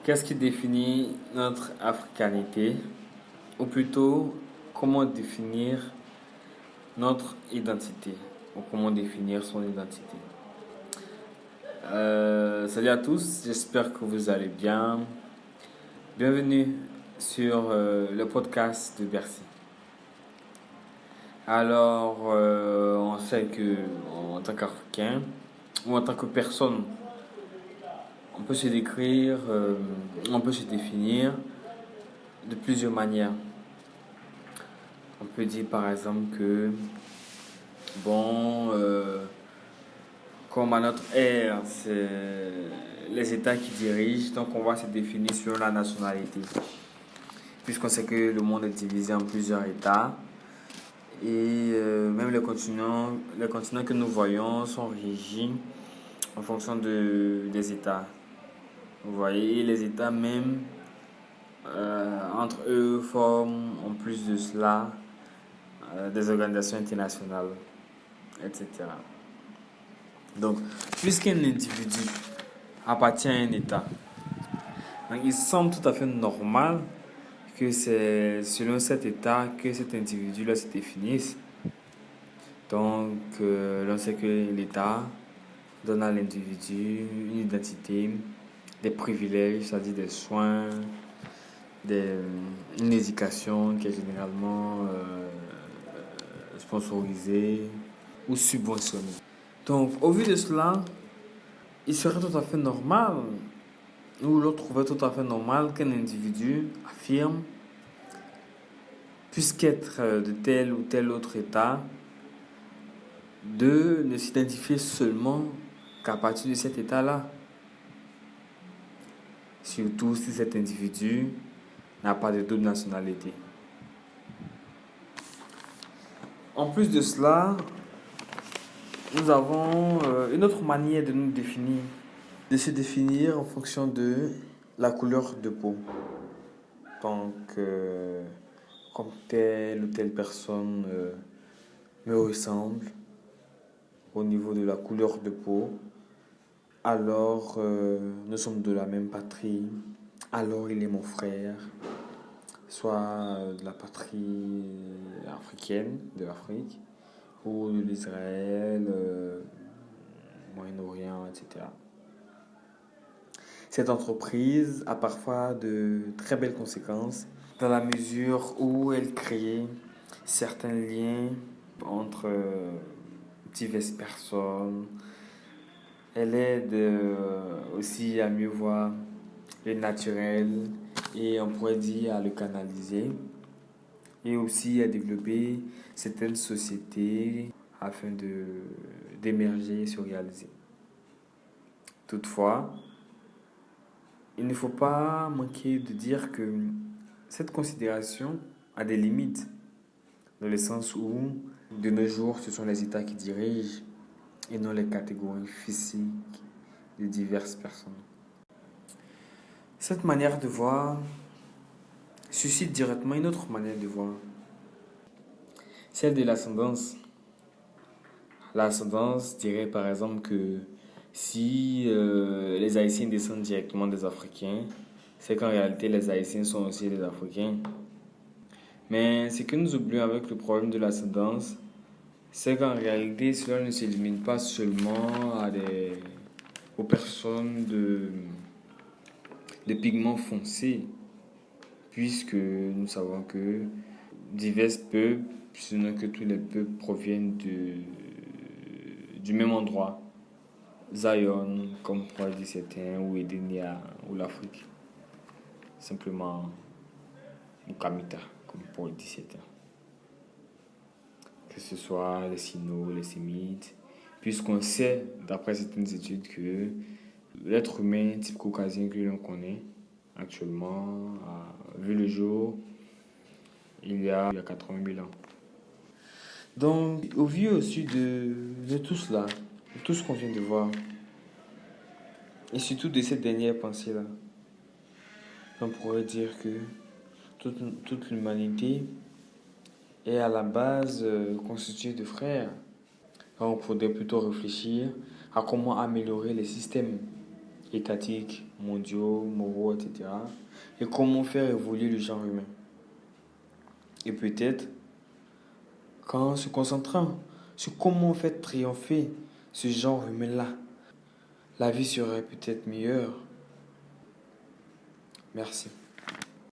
Qu'est-ce qui définit notre africanité? Ou plutôt, comment définir notre identité? Ou comment définir son identité? Salut à tous, j'espère que vous allez bien. Bienvenue sur le podcast de Bercy. Alors, on sait que en tant qu'Africain, ou en tant que personne, on peut se décrire, on peut se définir de plusieurs manières. On peut dire par exemple que, bon, comme à notre ère, c'est les États qui dirigent, donc on va se définir sur la nationalité. Puisqu'on sait que le monde est divisé en plusieurs États, et même les continents que nous voyons sont régis en fonction des États. Vous voyez, et les États même, entre eux, forment en plus de cela des organisations internationales, etc. Donc, puisqu'un individu appartient à un État, donc il semble tout à fait normal que c'est selon cet État que cet individu-là se définisse. Donc, l'on sait que l'État donne à l'individu une identité, des privilèges, c'est-à-dire des soins, une éducation qui est généralement sponsorisée ou subventionnée. Donc, au vu de cela, il serait tout à fait normal, ou l'on trouverait tout à fait normal qu'un individu affirme, puisqu'être de tel ou tel autre état, de ne s'identifier seulement qu'à partir de cet état-là. Surtout si cet individu n'a pas de double nationalité. En plus de cela, nous avons une autre manière de nous définir, de se définir en fonction de la couleur de peau. Donc, comme telle ou telle personne me ressemble au niveau de la couleur de peau, alors nous sommes de la même patrie, alors il est mon frère, soit de la patrie africaine, de l'Afrique, ou de l'Israël, Moyen-Orient, etc. Cette entreprise a parfois de très belles conséquences dans la mesure où elle crée certains liens entre diverses personnes. Elle aide aussi à mieux voir le naturel et on pourrait dire à le canaliser et aussi à développer certaines sociétés afin d'émerger et se réaliser. Toutefois, il ne faut pas manquer de dire que cette considération a des limites, dans le sens où, de nos jours, ce sont les États qui dirigent et non les catégories physiques de diverses personnes. Cette manière de voir suscite directement une autre manière de voir, celle de l'ascendance. L'ascendance dirait par exemple que si les Haïtiens descendent directement des Africains, c'est qu'en réalité les Haïtiens sont aussi des Africains. Mais ce que nous oublions avec le problème de l'ascendance, c'est qu'en réalité cela ne se limite pas seulement aux personnes de pigments foncés, puisque nous savons que divers peuples, sinon que tous les peuples proviennent du même endroit. Zion, comme pourrait dire certains, ou Edenia, ou l'Afrique. Simplement, Mukamita, comme pourrait dire certains. Que ce soit les Sino, les Sémites, puisqu'on sait, d'après certaines études, que l'être humain type caucasien que l'on connaît actuellement a vu le jour il y a 80 000 ans. Donc, au vu aussi de tout cela, de tout ce qu'on vient de voir, et surtout de cette dernière pensée-là, on pourrait dire que toute l'humanité est à la base constituée de frères. Donc, il faudrait plutôt réfléchir à comment améliorer les systèmes étatiques, mondiaux, moraux, etc. Et comment faire évoluer le genre humain. Et peut-être qu'en se concentrant sur comment faire triompher ce genre humain-là, la vie serait peut-être meilleure. Merci.